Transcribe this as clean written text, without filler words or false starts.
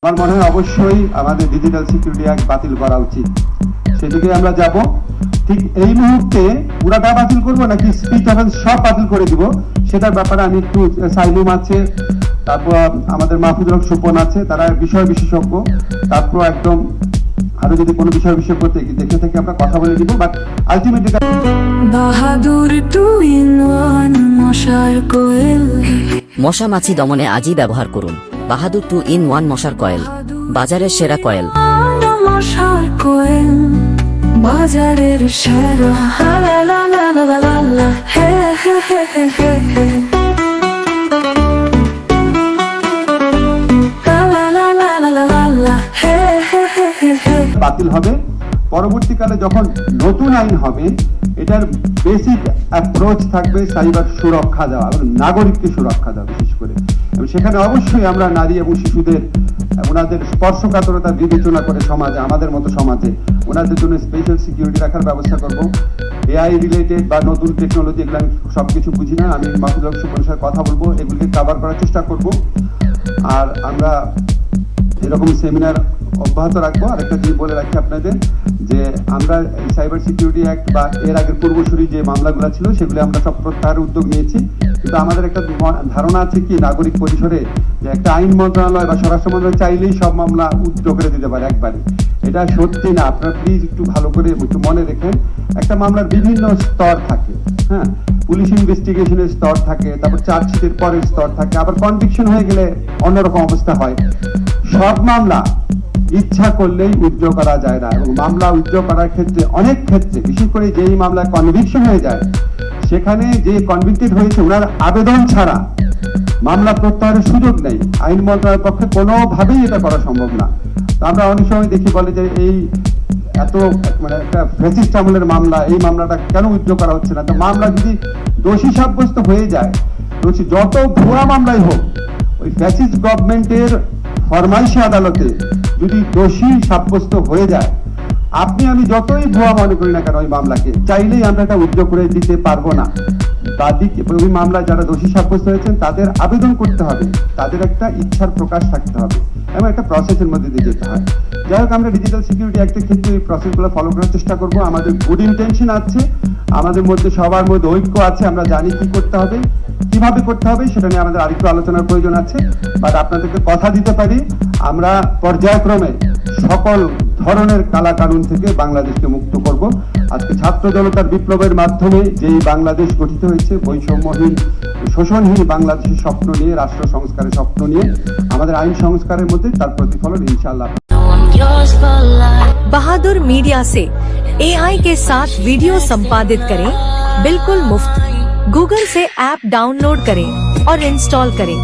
আমার মনে হয় অবশ্যই আমাদের ডিজিটাল সিকিউরিটি অ্যাক্ট বাতিল করা উচিত, সেদিকে আমরা যাব। ঠিক এই মুহূর্তে পুরাটা বাতিল করব নাকি স্পিচ অফেন্স সব বাতিল করে দিব, সেটার ব্যাপারে আমি একটু সাইলুম আছে, তারপর আমাদের মাহফুজুল হক সুপন আছে, তারা বিষয় বিশেষজ্ঞ, তারপর একদম আরো যদি কোনো বিষয় বিশেষজ্ঞ দেখে থেকে আমরা কথা বলে দিব। বাট আলটিমেটলি বাহাদুর 2 in 1 মশার কোয়েল। মশা মাছি দমনে আজই ব্যবহার করুন বাহাদুর 2 in 1 মশার কয়েল, বাজারের সেরা কয়েল। মশার কোয়েল বাজারের সেরা, লা লা লা লা লা লা, হে হে হে হে হে হে, লা লা লা লা লা লা লা, হে হে হে হে হে। বাতিল হবে। পরবর্তীকালে যখন নতুন আইন হবে, এটার বেসিক অ্যাপ্রোচ থাকবে সাইবার সুরক্ষা দেওয়া এবং নাগরিককে সুরক্ষা দেওয়া বিশেষ করে। এবং সেখানে অবশ্যই আমরা নারী এবং শিশুদের ওনাদের স্পর্শকাতরতা বিবেচনা করে সমাজে, আমাদের মতো সমাজে ওনাদের জন্য স্পেশাল সিকিউরিটি রাখার ব্যবস্থা করব। এআই রিলেটেড বা নতুন টেকনোলজি, এগুলো আমি সবকিছু বুঝি না, আমি মাহফুজুল হক সুপনের সাথে কথা বলবো, এগুলিকে কভার করার চেষ্টা করব। আর আমরা এরকম সেমিনার অব্যাহত রাখবো। আর একটা জিনিস বলে রাখি আপনাদের, যে আমরা সাইবার সিকিউরিটি অ্যাক্ট বা এর আগের পূর্বসূরি যে মামলাগুলো ছিল সেগুলো আমরা সব প্রত্যাহারের উদ্যোগ নিয়েছি, কিন্তু আমাদের একটা ধারণা আছে কি নাগরিক পরিসরে যে একটা আইন মন্ত্রণালয় বা স্বরাষ্ট্র মন্ত্রণালয় চাইলেই সব মামলা উদ্যোগ করে দিতে পারে একবারে। এটা সত্যি না, আপনারা প্লিজ একটু ভালো করে একটু মনে রেখেন। একটা মামলার বিভিন্ন স্তর থাকে, হ্যাঁ, পুলিশ ইনভেস্টিগেশনের স্তর থাকে, তারপর চার্জশিটের পরের স্তর থাকে, আবার কনভিকশন হয়ে গেলে অন্যরকম অবস্থা হয়। সব মামলা ইচ্ছা করলেই উইথড্র করা যায় না, এবং মামলা উইথড্র করার ক্ষেত্রে অনেক ক্ষেত্রে বিশেষ করে যেই মামলায় কনভিকশন হয়ে যায়, সেখানে যে কনভিক্টেড হয়েছে ওনার আবেদন ছাড়া মামলা প্রত্যাহারের সুযোগ নেই। আইন মন্ত্রণালয়ের পক্ষে কোনোভাবেই এটা করা সম্ভব না। তো আমরা অনেক সময় দেখি বলে যে এই এত মানে একটা ফ্যাসিস্ট আমলের মামলা, এই মামলাটা কেন উইথড্র করা হচ্ছে না? তো মামলা যদি দোষী সাব্যস্ত হয়ে যায়, দোষী যত ভুয়া মামলাই হোক, ওই ফ্যাসিস্ট গভর্নমেন্টের ফরমাইশি আদালতে যদি দোষী সাব্যস্ত হয়ে যায়, আপনি আমি যতই ভুয়া মনে করি না কেন ওই মামলাকে, চাইলেই আমরা এটা উদ্যোগ করে দিতে পারবো না। ওই মামলায় যারা দোষী সাব্যস্ত হয়েছেন তাদের আবেদন করতে হবে, তাদের একটা ইচ্ছার প্রকাশ থাকতে হবে এবং একটা প্রসেসের মধ্যে দিয়ে যেতে হয়। যাই হোক, আমরা ডিজিটাল সিকিউরিটি অ্যাক্টের ক্ষেত্রে এই প্রসেসগুলো ফলো করার চেষ্টা করব। আমাদের গুড ইন্টেনশন আছে, আমাদের মধ্যে সবার মধ্যে ঐক্য আছে, আমরা জানি কি করতে হবে, কিভাবে করতে হবে, সেটা নিয়ে আমাদের আরেকটু আলোচনার প্রয়োজন আছে। বাট আপনাদেরকে কথা দিতে পারি, আমরা পর্যায়ক্রমে সকল ধরনের কালা কানুন থেকে বাংলাদেশকে মুক্ত করব। আজকে ছাত্র জনতার বিপ্লবের মাধ্যমে যেই বাংলাদেশ গঠিত হয়েছে, বৈষম্যহীন শোষণহীন বাংলাদেশের স্বপ্ন নিয়ে, রাষ্ট্র সংস্কারের স্বপ্ন নিয়ে, আমাদের আইন সংস্কারের মধ্যে তার প্রতিফলন इंशाल्लाह। बहादुर मीडिया से एआई के साथ वीडियो संपादित करें बिल्कुल मुफ्त। गूगल से ऐप डाउनलोड करें और इंस्टॉल करें।